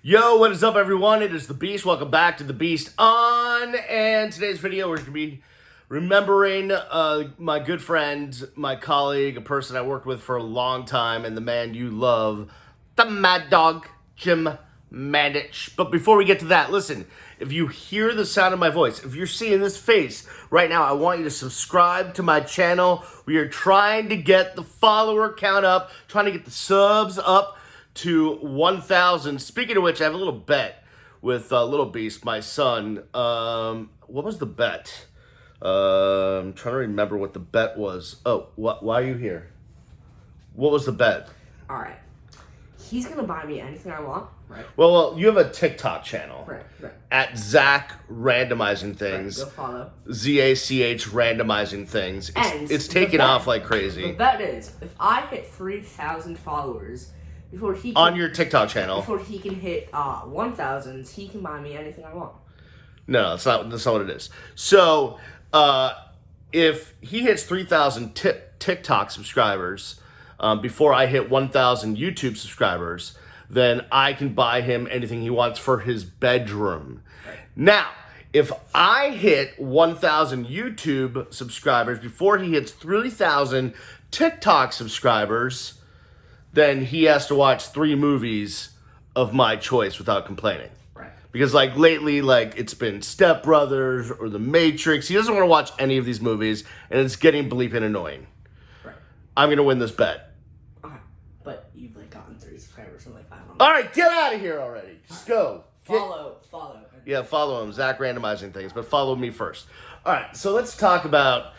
Yo, what is up, everyone? It is The Beast. Welcome back to The Beast On. And today's video, we're going to be remembering my good friend, my colleague, a person I worked with for a long time, and the man you love, the Maddog, Jim Mandich. But before we get to that, listen, if you hear the sound of my voice, if you're seeing this face right now, I want you to subscribe to my channel. We are trying to get the follower count up, trying to get the subs up to 1,000. Speaking of which, I have a little bet with Little Beast, my son. What was the bet? I'm trying to remember what the bet was. Oh, why are you here? What was the bet? All right. He's going to buy me anything I want, right? Well, you have a TikTok channel. Right. At Zach Randomizing Things. Right, go follow. ZACH Randomizing Things. It's taking off like crazy. The bet is, if I hit 3,000 followers before he can, on your TikTok channel, before he can hit 1,000, he can buy me anything I want. No, that's not what it is. So, if he hits 3,000 TikTok subscribers before I hit 1,000 YouTube subscribers, then I can buy him anything he wants for his bedroom. Right. Now, if I hit 1,000 YouTube subscribers before he hits 3,000 TikTok subscribers, then he has to watch 3 movies of my choice without complaining. Right. Because lately, it's been Step Brothers or The Matrix. He doesn't want to watch any of these movies, and it's getting bleeping annoying. Right. I'm going to win this bet. Okay. But you've gotten 3 subscribers, so I don't know. All right, get out of here already. Just go. Follow. Yeah, follow him. Zach Randomizing Things, but follow me first. All right, so let's talk about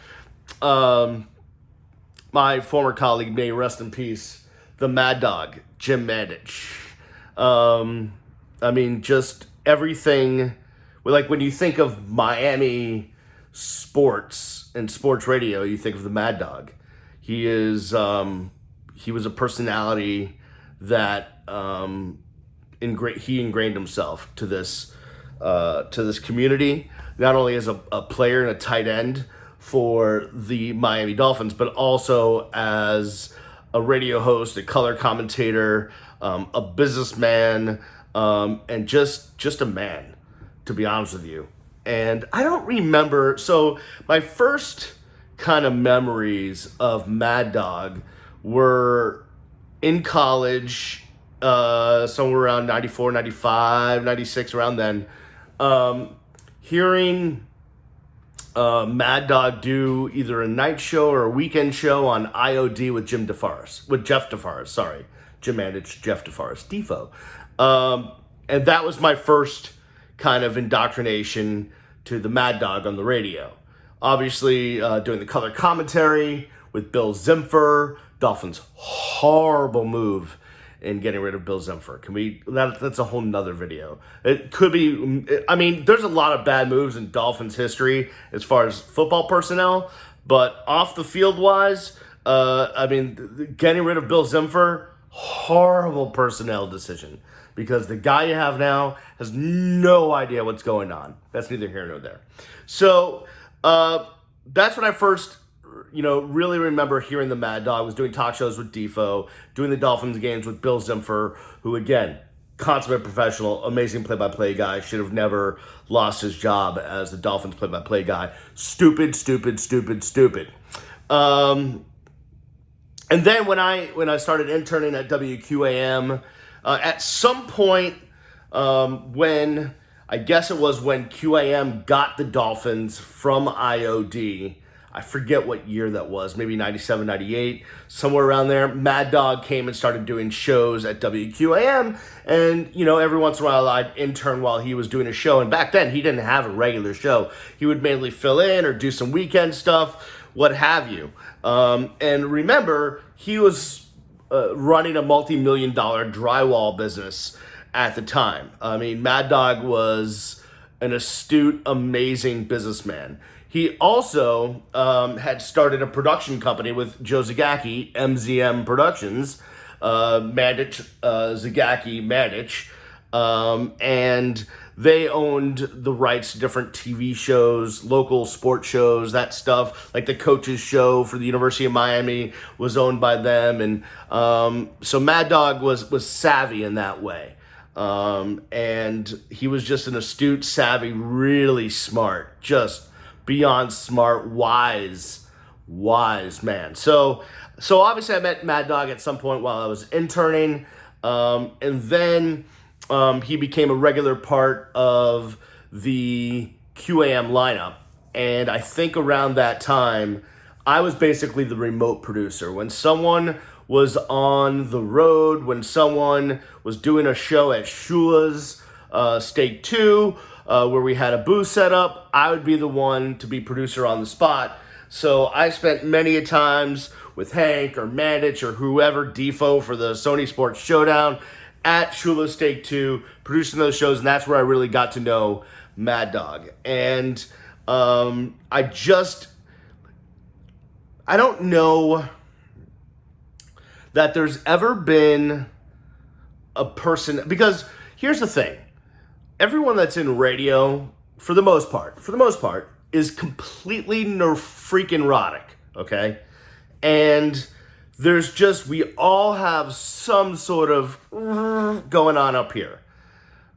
my former colleague, may rest in peace, the Maddog, Jim Mandich. Just everything. When you think of Miami sports and sports radio, you think of the Maddog. He was a personality that he ingrained himself to this community, not only as a player and a tight end for the Miami Dolphins, but also as a radio host, a color commentator, a businessman, and just a man, to be honest with you. And I don't remember, so my first kind of memories of Maddog were in college, somewhere around 94, 95, 96, around then, hearing Maddog do either a night show or a weekend show on IOD with Jeff DeForest, Jim Mandich, Jeff DeForest, Defo. And that was my first kind of indoctrination to the Maddog on the radio. Obviously, doing the color commentary with Bill Zimfer, Dolphins' horrible move in getting rid of Bill Zimfer. That's a whole nother video. It could be, there's a lot of bad moves in Dolphins history as far as football personnel, but off the field wise, getting rid of Bill Zimfer, horrible personnel decision, because the guy you have now has no idea what's going on. That's neither here nor there. So, that's when I first really remember hearing the Maddog. I was doing talk shows with Defo, doing the Dolphins games with Bill Zimfer, who, again, consummate professional, amazing play-by-play guy, should have never lost his job as the Dolphins play-by-play guy. Stupid. And then when I started interning at WQAM, at some point when, I guess it was when QAM got the Dolphins from IOD, I forget what year that was, maybe 97, 98, somewhere around there. Maddog came and started doing shows at WQAM, and, every once in a while I'd intern while he was doing a show, and back then he didn't have a regular show. He would mainly fill in or do some weekend stuff, what have you. And remember, he was running a multi-million-dollar drywall business at the time. Maddog was an astute, amazing businessman. He also had started a production company with Joe Zagacki, MZM Productions, Mandich, Zagacki, Mandich, and they owned the rights to different TV shows, local sports shows, that stuff. Like the coaches show for the University of Miami was owned by them. And so Maddog was savvy in that way. And he was just an astute, savvy, really smart, just beyond smart, wise man. So obviously I met Maddog at some point while I was interning, and then he became a regular part of the QAM lineup. And I think around that time, I was basically the remote producer. When someone was on the road, when someone was doing a show at Shula's Steak 2, where we had a booth set up, I would be the one to be producer on the spot. So I spent many a times with Hank or Mandich or whoever, Defo for the Sony Sports Showdown at Shula's Steak 2, producing those shows, and that's where I really got to know Maddog. And I don't know that there's ever been a person, because here's the thing. Everyone that's in radio, for the most part, is completely freaking neurotic, okay? And there's just, we all have some sort of going on up here.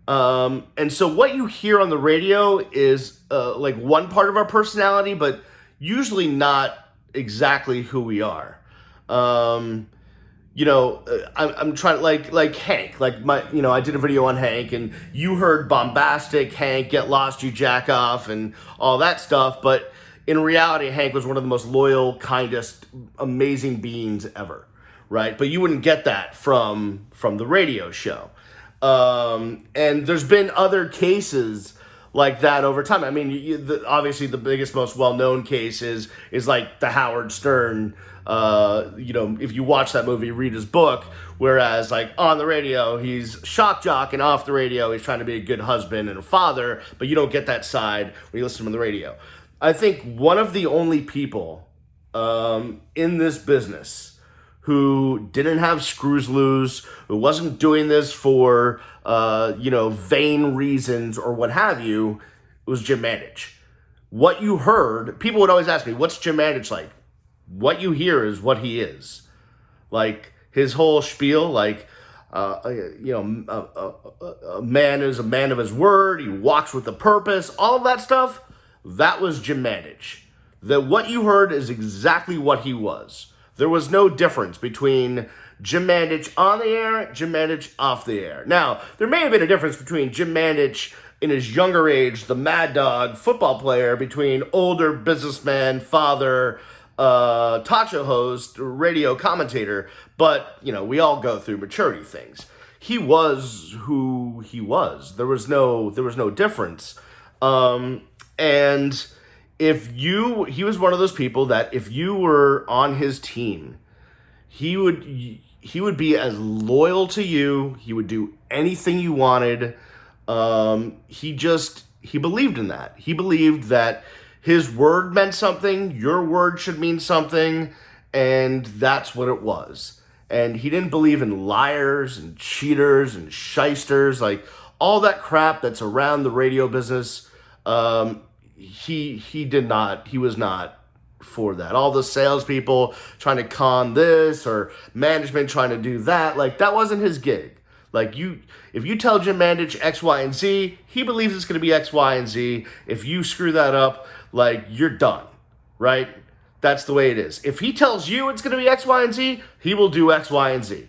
And so what you hear on the radio is like one part of our personality, but usually not exactly who we are. I'm trying, like Hank, I did a video on Hank, and you heard bombastic Hank, get lost, you jack off, and all that stuff. But in reality, Hank was one of the most loyal, kindest, amazing beings ever, right? But you wouldn't get that from the radio show. And there's been other cases like that over time. I mean, obviously the biggest, most well-known case is like the Howard Stern. If you watch that movie, read his book, whereas like on the radio, he's shock jock, and off the radio, he's trying to be a good husband and a father, but you don't get that side when you listen to him on the radio. I think one of the only people in this business who didn't have screws loose, who wasn't doing this for, vain reasons or what have you, was Jim Mandich. What you heard, people would always ask me, what's Jim Mandich like? What you hear is what he is. Like, his whole spiel, like, a man is a man of his word, he walks with a purpose, all of that stuff, that was Jim Mandich. That what you heard is exactly what he was. There was no difference between Jim Mandich on the air, Jim Mandich off the air. Now, there may have been a difference between Jim Mandich in his younger age, the Maddog football player, between older businessman, father, talk show host, radio commentator, but, we all go through maturity things. He was who he was. There was no difference. And he was one of those people that if you were on his team, he would be as loyal to you. He would do anything you wanted. He believed in that. He believed that his word meant something, your word should mean something, and that's what it was. And he didn't believe in liars and cheaters and shysters, like all that crap that's around the radio business. He did not. He was not for that. All the salespeople trying to con this or management trying to do that, like that wasn't his gig. Like if you tell Jim Mandich X, Y, and Z, he believes it's going to be X, Y, and Z. If you screw that up, like you're done, right? That's the way it is. If he tells you it's going to be X, Y, and Z, he will do X, Y, and Z.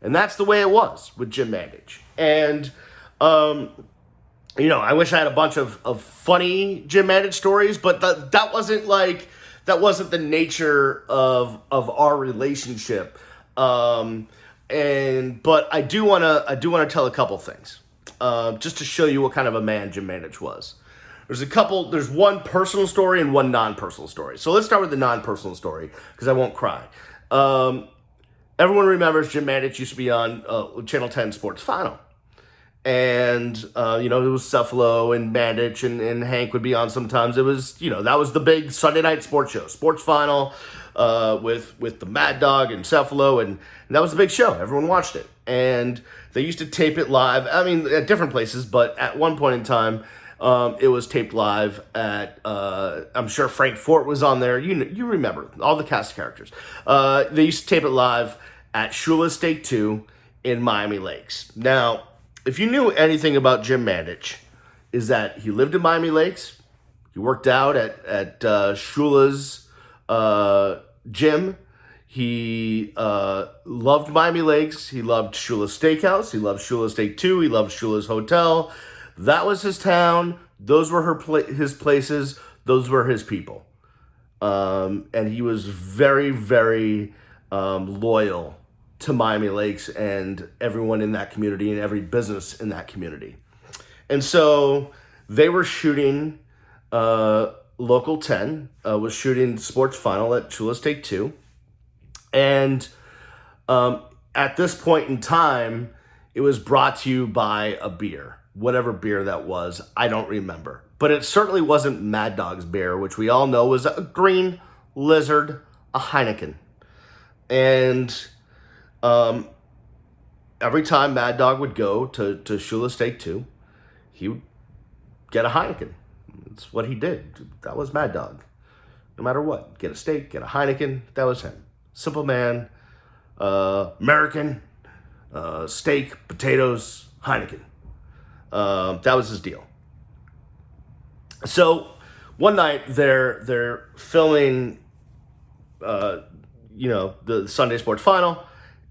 And that's the way it was with Jim Mandich. And, I wish I had a bunch of funny Jim Mandich stories, but that wasn't the nature of our relationship. But I do want to tell a couple things, just to show you what kind of a man Jim Mandich was. There's one personal story and one non-personal story. So let's start with the non-personal story, because I won't cry. Everyone remembers Jim Mandich used to be on Channel 10 Sports Final. And, it was Cephalo and Mandich and Hank would be on sometimes. It was, that was the big Sunday night sports show, Sports Final, with the Maddog and Cephalo, and that was the big show. Everyone watched it. And they used to tape it live, at different places, but at one point in time, it was taped live at, I'm sure Frank Fort was on there. You remember all the cast characters. They used to tape it live at Shula's Steak 2 in Miami Lakes. Now, if you knew anything about Jim Mandich, is that he lived in Miami Lakes. He worked out at Shula's gym. He loved Miami Lakes. He loved Shula's Steakhouse. He loved Shula's Steak 2. He loved Shula's Hotel. That was his town. Those were his places. Those were his people. And he was very, very loyal to Miami Lakes and everyone in that community and every business in that community. And so they were shooting, Local 10 was shooting sports final at Shula's Steak 2. And at this point in time, it was brought to you by a beer. Whatever beer that was, I don't remember. But it certainly wasn't Maddog's beer, which we all know was a Green Lizard, a Heineken. And every time Maddog would go to Shula's Steak 2, he would get a Heineken. That's what he did. That was Maddog. No matter what. Get a steak, get a Heineken. That was him. Simple man. American. Steak, potatoes, Heineken. That was his deal. So one night they're filming, the Sunday Sports Final,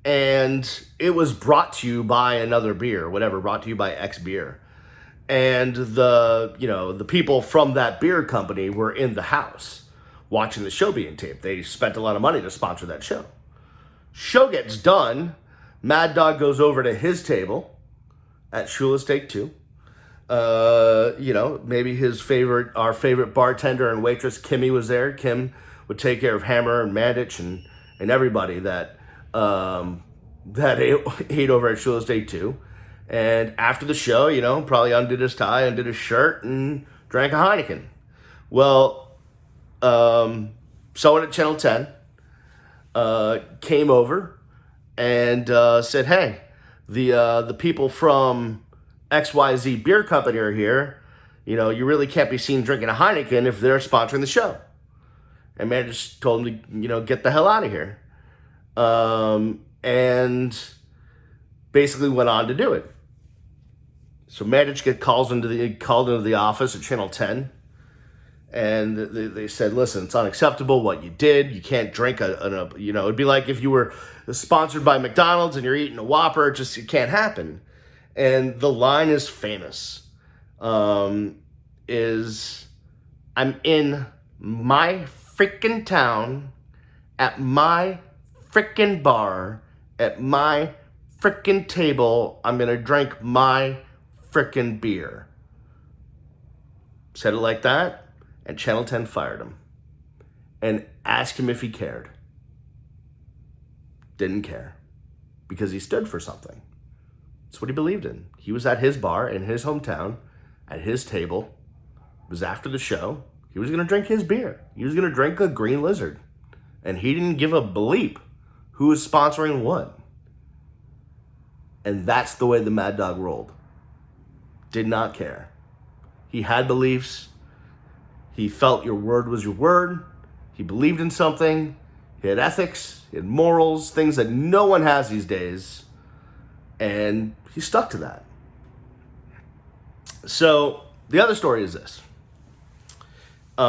and it was brought to you by another beer, whatever, brought to you by X beer. And the people from that beer company were in the house watching the show being taped. They spent a lot of money to sponsor that show. Show gets done. Maddog goes over to his table at Shula's Steak 2. Maybe our favorite bartender and waitress, Kimmy, was there. Kim would take care of Hammer and Mandich and everybody that ate over at Shula's Steak 2. And after the show, probably undid his tie, undid his shirt, and drank a Heineken. Well, someone at Channel 10 came over and said, hey, the people from XYZ Beer Company are here. You really can't be seen drinking a Heineken if they're sponsoring the show. And man just told him to, get the hell out of here. And basically went on to do it. So Mandich gets called into the office at Channel 10, and they said, "Listen, it's unacceptable what you did. You can't drink it'd be like if you were sponsored by McDonald's and you're eating a Whopper. It can't happen." And the line is famous. Is I'm in my freaking town, at my freaking bar, at my freaking table. I'm gonna drink my frickin' beer. Said it like that, and Channel 10 fired him and asked him if he cared. Didn't care, because he stood for something. That's what he believed in. He was at his bar in his hometown, at his table. It was after the show. He was going to drink his beer. He was going to drink a Green Lizard, and he didn't give a bleep who was sponsoring what. And that's the way the Maddog rolled. Did not care. He had beliefs. He felt your word was your word. He believed in something. He had ethics. He had morals, things that no one has these days. And he stuck to that. So the other story is this. At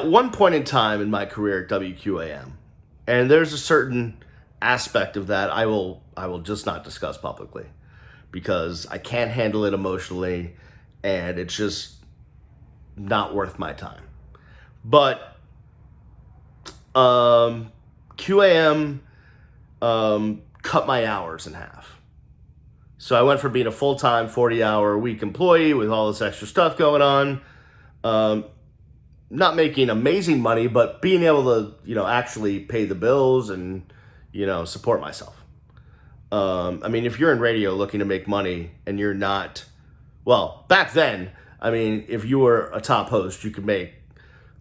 one point in time in my career at WQAM, and there's a certain aspect of that I will just not discuss publicly because I can't handle it emotionally and it's just not worth my time. But QAM cut my hours in half. So I went from being a full-time 40-hour-a-week employee with all this extra stuff going on, not making amazing money, but being able to, actually pay the bills and, support myself. If you're in radio looking to make money and you're not, well, back then, if you were a top host, you could make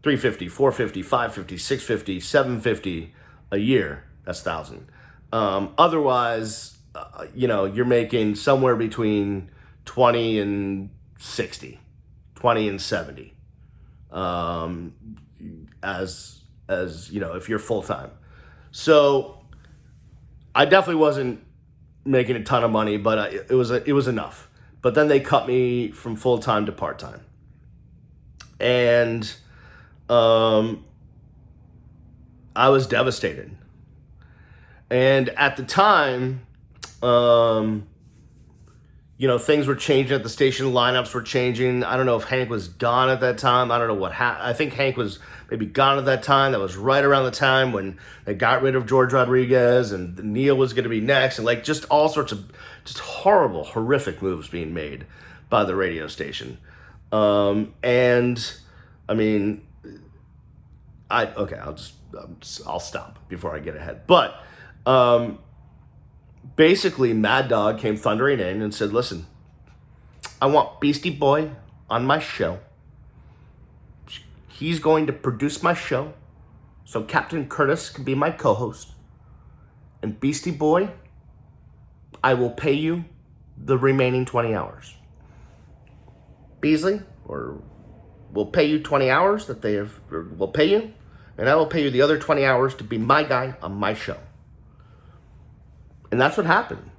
$350, $450, $550, $650, $750 a year. That's $1,000. Otherwise, you're making somewhere between 20 and 60, 20 and 70. As as if you're full time. So I definitely wasn't making a ton of money, but it was enough. But then they cut me from full time to part time, and I was devastated. And at the time, things were changing at the station. Lineups were changing. I don't know if Hank was gone at that time. I don't know what happened. I think Hank was maybe gone at that time. That was right around the time when they got rid of George Rodriguez and Neil was going to be next. And just all sorts of just horrible, horrific moves being made by the radio station. I'll stop before I get ahead. But basically, Maddog came thundering in and said, listen, I want Beastie Boy on my show. He's going to produce my show, so Captain Curtis can be my co-host. And Beastie Boy, I will pay you the remaining 20 hours. Beasley, we'll pay you 20 hours that we'll pay you, and I will pay you the other 20 hours to be my guy on my show. And that's what happened,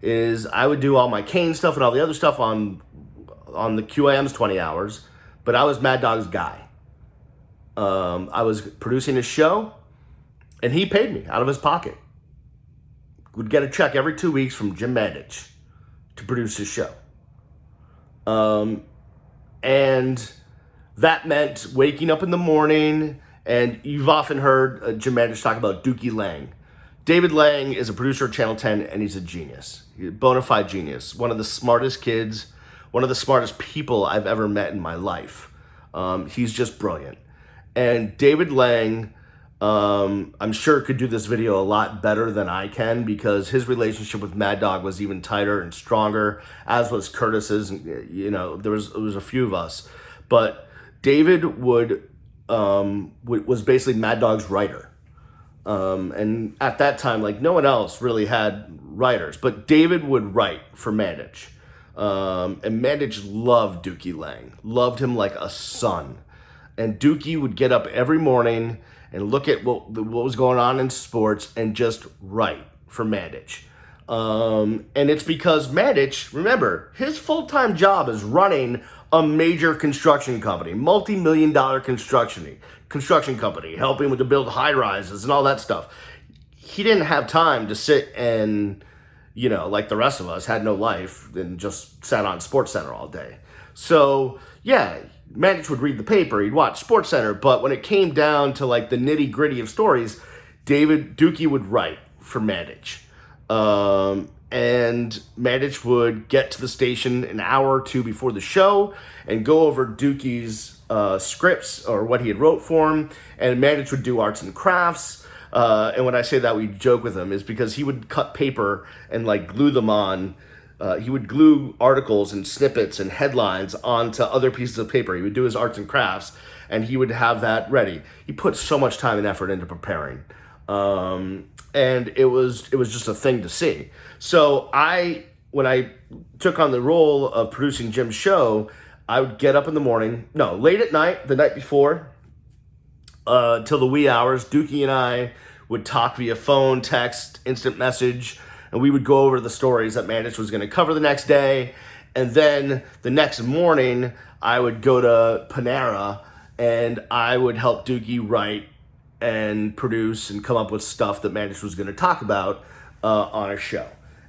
is I would do all my Kane stuff and all the other stuff on the QAM's 20 hours, but I was Maddog's guy. I was producing his show, and he paid me out of his pocket. Would get a check every 2 weeks from Jim Mandich to produce his show. And that meant waking up in the morning, and you've often heard Jim Mandich talk about Dookie Lang. David Lang is a producer at Channel 10, and he's a genius. He's a bona fide genius. One of the smartest kids, one of the smartest people I've ever met in my life. He's just brilliant. And David Lang, I'm sure could do this video a lot better than I can, because his relationship with Maddog was even tighter and stronger, as was Curtis's. There was a few of us. But David was basically Maddog's writer. And at that time, no one else really had writers, but David would write for Mandich. And Mandich loved Dookie Lang, loved him like a son. And Dookie would get up every morning and look at what was going on in sports and just write for Mandich. And it's because Mandich, remember, his full-time job is running a major construction company, multi-million-dollar construction company, helping to build high-rises and all that stuff. He didn't have time to sit and, like the rest of us, had no life and just sat on SportsCenter all day. So, yeah, Mandich would read the paper, he'd watch SportsCenter, but when it came down to the nitty-gritty of stories, Dookie would write for Mandich. And Mandich would get to the station an hour or two before the show and go over Dookie's scripts or what he had wrote for him, and Mandich would do arts and crafts. And when I say that, we joke with him, is because he would cut paper and glue them on. He would glue articles and snippets and headlines onto other pieces of paper. He would do his arts and crafts, and he would have that ready. He put so much time and effort into preparing. And it was just a thing to see. So when I took on the role of producing Jim's show, I would get up in the morning, late at night, the night before, till the wee hours. Dookie and I would talk via phone, text, instant message, and we would go over the stories that Mandich was going to cover the next day. And then the next morning, I would go to Panera, and I would help Dookie write and produce and come up with stuff that Mandich was going to talk about on a show.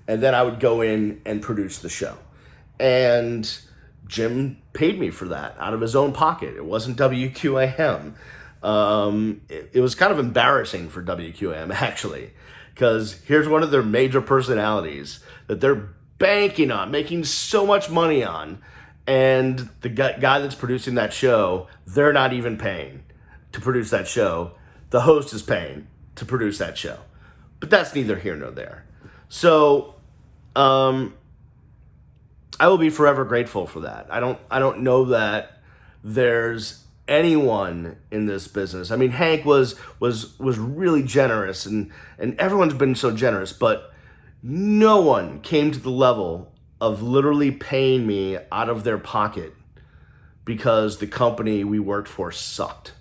And then I would go in and produce the show. And Jim paid me for that out of his own pocket. It wasn't WQAM. It was kind of embarrassing for WQAM, actually, because here's one of their major personalities that they're banking on, making so much money on, and the guy that's producing that show, they're not even paying to produce that show. The host is paying to produce that show. But that's neither here nor there. So I will be forever grateful for that. I don't know that there's anyone in this business. I mean, Hank was really generous, and everyone's been so generous, but no one came to the level of literally paying me out of their pocket because the company we worked for sucked.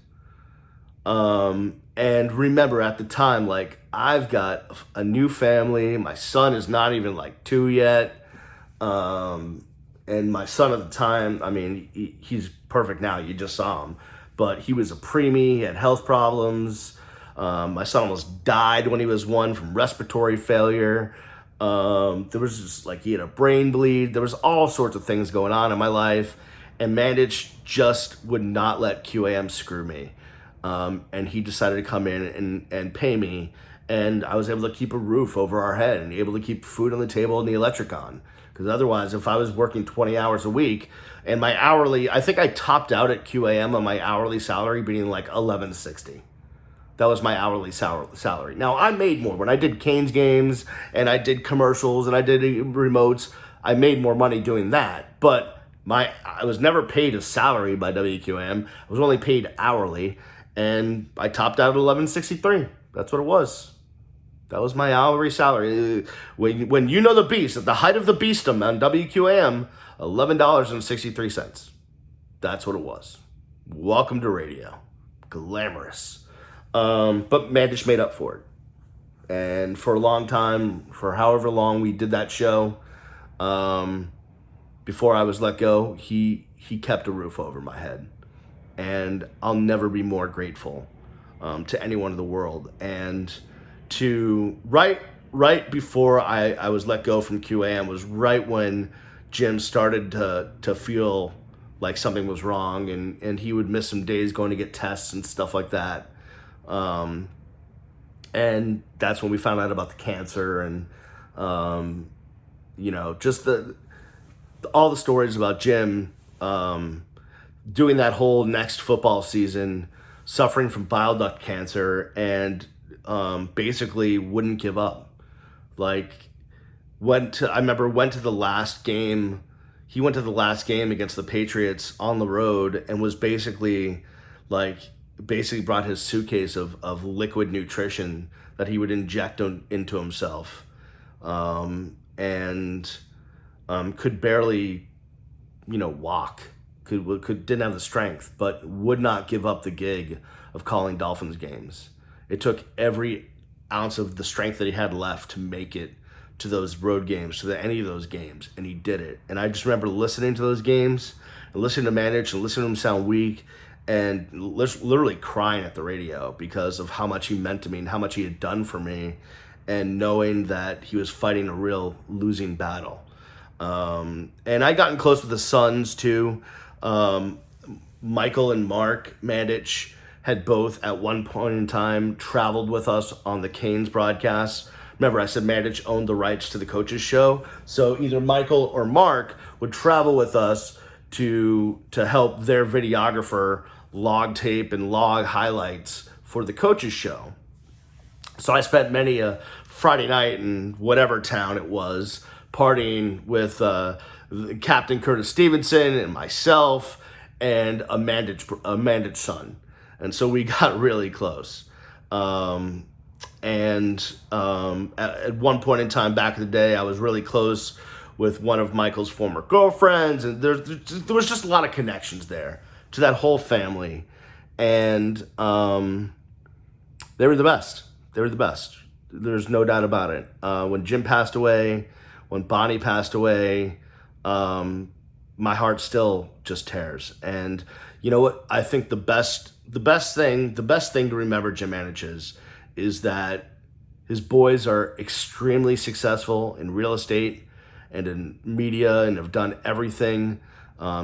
And remember at the time, like, I've got a new family. My son is not even like 2 yet. And my son at the time, I mean, he's perfect now. You just saw him. But he was a preemie, he had health problems. My son almost died when he was 1 from respiratory failure. There was just like, he had a brain bleed. There was all sorts of things going on in my life. And Mandich just would not let QAM screw me. And he decided to come in and pay me. And I was able to keep a roof over our head and able to keep food on the table and the electric on. Because otherwise, if I was working 20 hours a week and my hourly, I think I topped out at QAM on my hourly salary being like $11.60. That was my hourly salary. Now, I made more. When I did Canes games and I did commercials and I did remotes, I made more money doing that. But I was never paid a salary by WQAM. I was only paid hourly. And I topped out at $11.63. That's what it was. That was my hourly salary. When you know the beast, at the height of the beastum on WQAM, $11.63. That's what it was. Welcome to radio. Glamorous. But Mandich made up for it. And for a long time, for however long we did that show, before I was let go, he kept a roof over my head. And I'll never be more grateful to anyone in the world. And to right before I was let go from QAM was right when Jim started to feel like something was wrong, and he would miss some days going to get tests and stuff like that. And that's when we found out about the cancer and just all the stories about Jim doing that whole next football season, suffering from bile duct cancer, and basically wouldn't give up. Like, went to the last game. He went to the last game against the Patriots on the road and was basically brought his suitcase of liquid nutrition that he would inject into himself, and could barely, walk. Didn't have the strength, but would not give up the gig of calling Dolphins games. It took every ounce of the strength that he had left to make it to those road games, to any of those games, and he did it. And I just remember listening to those games, and listening to Mandich, and listening to him sound weak, and literally crying at the radio because of how much he meant to me and how much he had done for me, and knowing that he was fighting a real losing battle. And I gotten close with the sons too. Michael and Mark Mandich had both at one point in time traveled with us on the Canes broadcast. Remember, I said Mandich owned the rights to the coaches show. So either Michael or Mark would travel with us to help their videographer log tape and log highlights for the coaches show. So I spent many a Friday night in whatever town it was partying with Captain Curtis Stevenson and myself and a Mandich son. And so we got really close. At one point in time back in the day, I was really close with one of Michael's former girlfriends, and there was just a lot of connections there to that whole family. And they were the best. They were the best. There's no doubt about it. When Jim passed away, when Bonnie passed away, my heart still just tears. And you know what? I think the best thing to remember Jim Mandich is that his boys are extremely successful in real estate and in media and have done everything.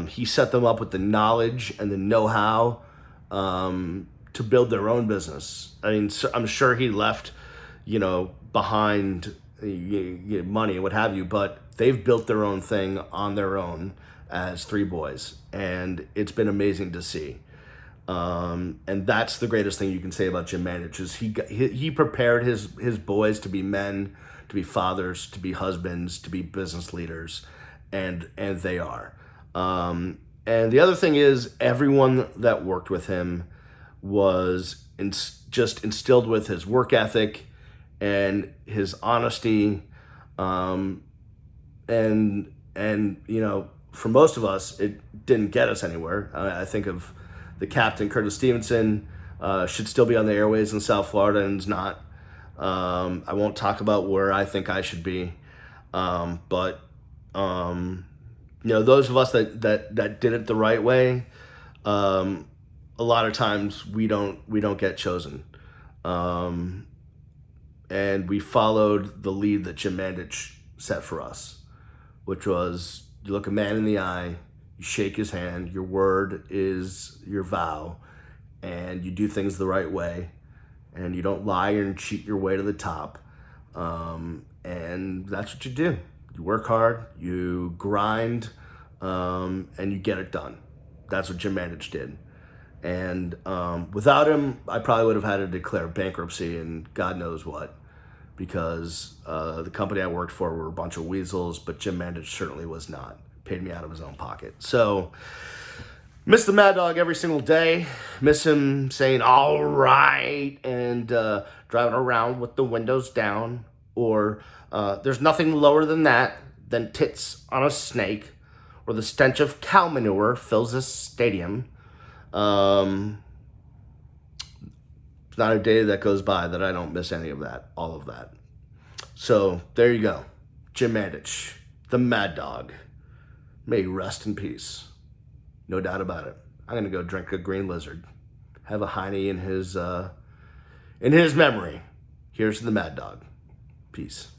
He set them up with the knowledge and the know-how to build their own business. I mean, I'm sure he left, behind money and what have you, but they've built their own thing on their own as 3 boys, and it's been amazing to see. And that's the greatest thing you can say about Jim Mandich is he prepared his boys to be men, to be fathers, to be husbands, to be business leaders, and they are. And the other thing is everyone that worked with him was just instilled with his work ethic and his honesty. And for most of us, it didn't get us anywhere. I think of the captain, Curtis Stevenson. should still be on the airways in South Florida and is not. I won't talk about where I think I should be, but those of us that did it the right way, a lot of times we don't get chosen, and we followed the lead that Jim Mandich set for us, which was you look a man in the eye, you shake his hand, your word is your vow, and you do things the right way, and you don't lie and cheat your way to the top, and that's what you do. You work hard, you grind, and you get it done. That's what Jim Mandich did. And without him, I probably would have had to declare bankruptcy and God knows what, because the company I worked for were a bunch of weasels, but Jim Mandich certainly was not. Paid me out of his own pocket. So, miss the Maddog every single day. Miss him saying, all right, and driving around with the windows down. Or there's nothing lower than that, than tits on a snake, or the stench of cow manure fills this stadium. It's not a day that goes by that I don't miss any of that, all of that. So there you go. Jim Mandich, the Maddog. May he rest in peace. No doubt about it. I'm going to go drink a green lizard. Have a Heine in his memory. Here's the Maddog. Peace.